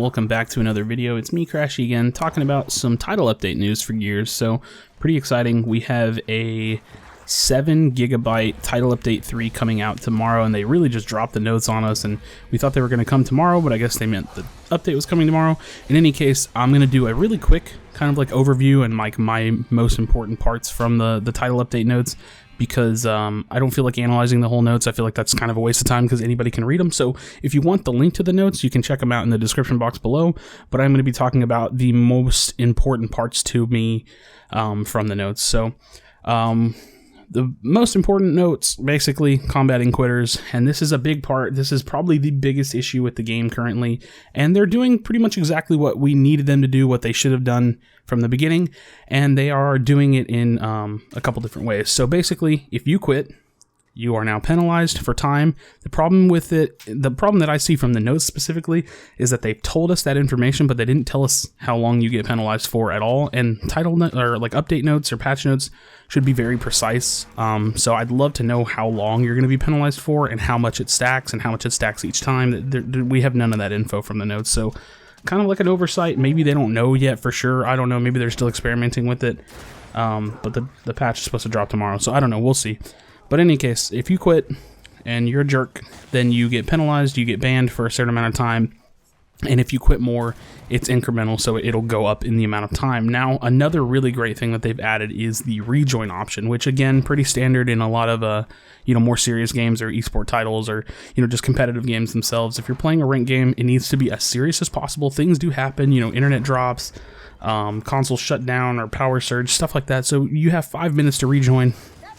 welcome back to another video. It's me, Krashy, again, talking about some title update news for Gears. So, pretty exciting. We have a 7 GB title update 3 coming out tomorrow, and they really just dropped the notes on us, and we thought they were going to come tomorrow, but I guess they meant the update was coming tomorrow. In any case, I'm going to do a really quick kind of like overview and like my most important parts from the title update notes, because I don't feel like analyzing the whole notes. I feel like that's kind of a waste of time because anybody can read them. So if you want the link to the notes, you can check them out in the description box below. But I'm going to be talking about the most important parts to me from the notes. So the most important notes, basically, combating quitters, and this is a big part. This is probably the biggest issue with the game currently, and they're doing pretty much exactly what we needed them to do, what they should have done from the beginning, and they are doing it in a couple different ways. So basically, if you quit, you are now penalized for time. The problem with it, the problem that I see from the notes specifically, is that they've told us that information, but they didn't tell us how long you get penalized for at all. And title or like update notes or patch notes should be very precise. So I'd love to know how long you're going to be penalized for and how much it stacks and how much it stacks each time. We have none of that info from the notes. So kind of like an oversight. Maybe they don't know yet for sure. I don't know. Maybe they're still experimenting with it. But the patch is supposed to drop tomorrow. So I don't know. We'll see. But in any case, if you quit and you're a jerk, then you get penalized, you get banned for a certain amount of time, and if you quit more, it's incremental, so it'll go up in the amount of time. Now, another really great thing that they've added is the rejoin option, which again, pretty standard in a lot of more serious games or esport titles or just competitive games themselves. If you're playing a ranked game, it needs to be as serious as possible. Things do happen, internet drops, console shut down or power surge, stuff like that. So you have 5 minutes to rejoin.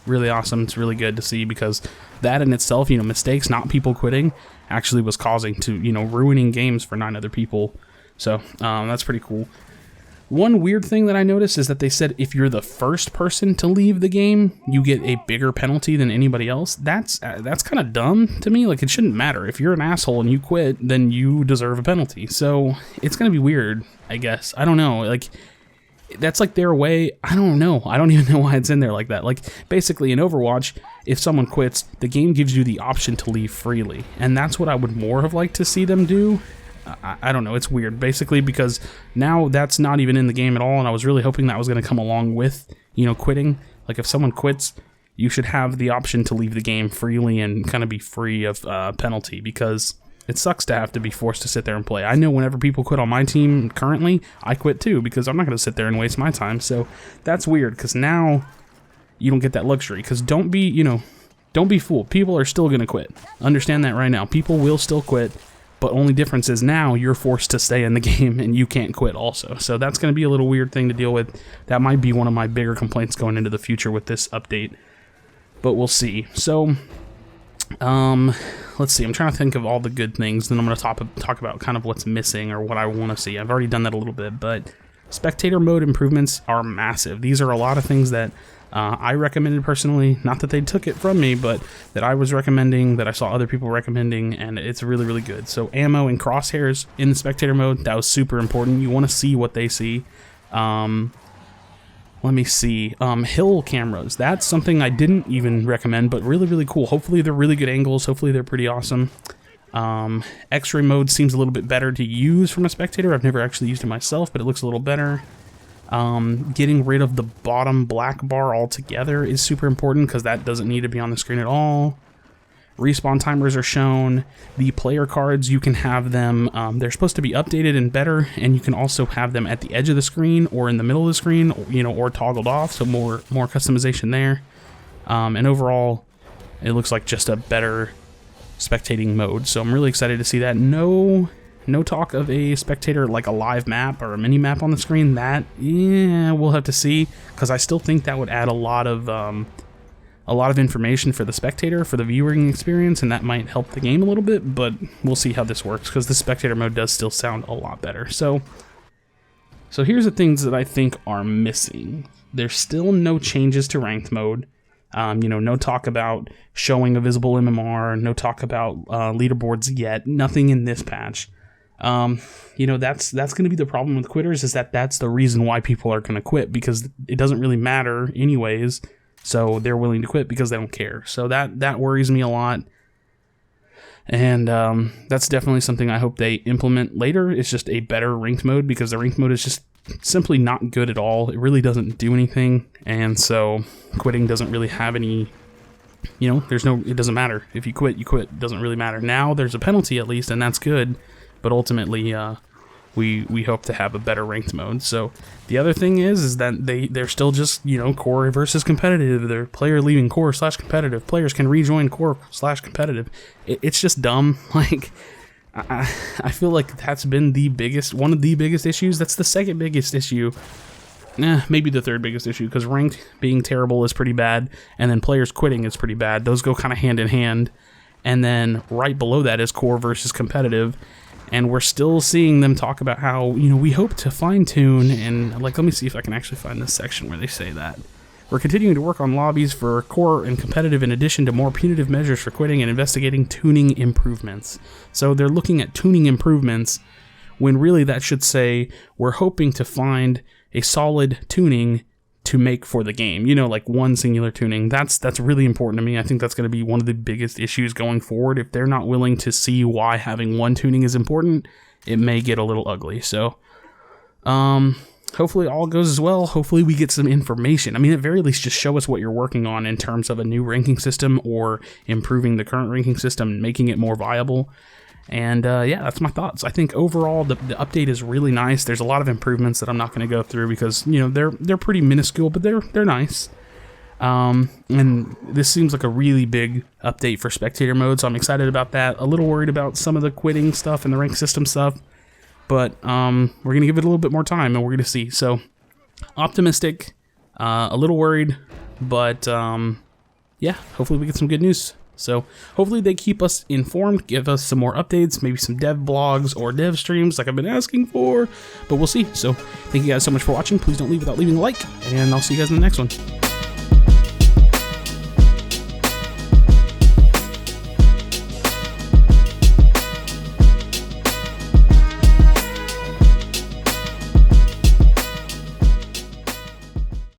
Really awesome. It's really good to see, because that in itself, mistakes, not people quitting, actually was causing to, ruining games for 9 other people. So that's pretty cool. One weird thing that I noticed is that they said if you're the first person to leave the game, you get a bigger penalty than anybody else. That's kind of dumb to me. Like, it shouldn't matter. If you're an asshole and you quit, then you deserve a penalty. So it's going to be weird, I guess. I don't know. Like, that's like their way. I don't know. I don't even know why it's in there like that. Like, basically in Overwatch, if someone quits, the game gives you the option to leave freely. And that's what I would more have liked to see them do. I don't know. It's weird. Basically, because now that's not even in the game at all. And I was really hoping that was going to come along with, quitting. Like, if someone quits, you should have the option to leave the game freely and kind of be free of penalty, because it sucks to have to be forced to sit there and play. I know whenever people quit on my team currently, I quit too, because I'm not going to sit there and waste my time. So that's weird, because now you don't get that luxury. Because don't be fooled. People are still going to quit. Understand that right now. People will still quit, but only difference is now you're forced to stay in the game and you can't quit also. So that's going to be a little weird thing to deal with. That might be one of my bigger complaints going into the future with this update, but we'll see. So let's see. I'm trying to think of all the good things. Then I'm going to talk about kind of what's missing or what I want to see. I've already done that a little bit, but spectator mode improvements are massive. These are a lot of things that I recommended personally. Not that they took it from me, but that I was recommending, that I saw other people recommending, and it's really, really good. So ammo and crosshairs in the spectator mode, that was super important. You want to see what they see. Let me see. Hill cameras. That's something I didn't even recommend, but really, really cool. Hopefully they're really good angles. Hopefully they're pretty awesome. X-ray mode seems a little bit better to use from a spectator. I've never actually used it myself, but it looks a little better. Getting rid of the bottom black bar altogether is super important, because that doesn't need to be on the screen at all. Respawn timers are shown. The player cards, you can have them, they're supposed to be updated and better, and you can also have them at the edge of the screen or in the middle of the screen, or toggled off, so more customization there. And overall, it looks like just a better spectating mode, so I'm really excited to see that. No talk of a spectator, like a live map or a mini map on the screen. That, yeah, we'll have to see, because I still think that would add a lot of information for the spectator, for the viewing experience, and that might help the game a little bit, but we'll see how this works, because the spectator mode does still sound a lot better. So here's the things that I think are missing. There's still no changes to ranked mode. No talk about showing a visible MMR, no talk about leaderboards yet, nothing in this patch. That's going to be the problem with quitters, is that's the reason why people are going to quit, because it doesn't really matter anyways. So they're willing to quit because they don't care. So that worries me a lot. And that's definitely something I hope they implement later. It's just a better ranked mode, because the ranked mode is just simply not good at all. It really doesn't do anything, and so quitting doesn't really have any, you know, it doesn't matter. If you quit, you quit. It doesn't really matter. Now there's a penalty at least, and that's good, but ultimately we hope to have a better ranked mode. So the other thing is that they're still just, you know, core versus competitive. They're player leaving core / competitive. Players can rejoin core / competitive. It's just dumb. Like, I feel like that's been one of the biggest issues. That's the second biggest issue. Maybe the third biggest issue, because ranked being terrible is pretty bad, and then players quitting is pretty bad. Those go kind of hand in hand. And then right below that is core versus competitive. And we're still seeing them talk about how, you know, we hope to fine-tune, and, like, let me see if I can actually find this section where they say that. We're continuing to work on lobbies for core and competitive, in addition to more punitive measures for quitting and investigating tuning improvements. So they're looking at tuning improvements, when really that should say, we're hoping to find a solid tuning to make for the game. You know, like one singular tuning. That's really important to me. I think that's going to be one of the biggest issues going forward. If they're not willing to see why having one tuning is important, it may get a little ugly. So, hopefully all goes as well. Hopefully we get some information. I mean, at very least, just show us what you're working on in terms of a new ranking system, or improving the current ranking system and making it more viable. And yeah, that's my thoughts. I think overall the update is really nice. There's a lot of improvements that I'm not going to go through, because, you know, they're pretty minuscule, but they're nice. And this seems like a really big update for spectator mode, so I'm excited about that. A little worried about some of the quitting stuff and the rank system stuff, but we're going to give it a little bit more time, and we're going to see. So optimistic, a little worried, but yeah, hopefully we get some good news. So hopefully they keep us informed, give us some more updates, maybe some dev blogs or dev streams like I've been asking for, but we'll see. So thank you guys so much for watching. Please don't leave without leaving a like, and I'll see you guys in the next one.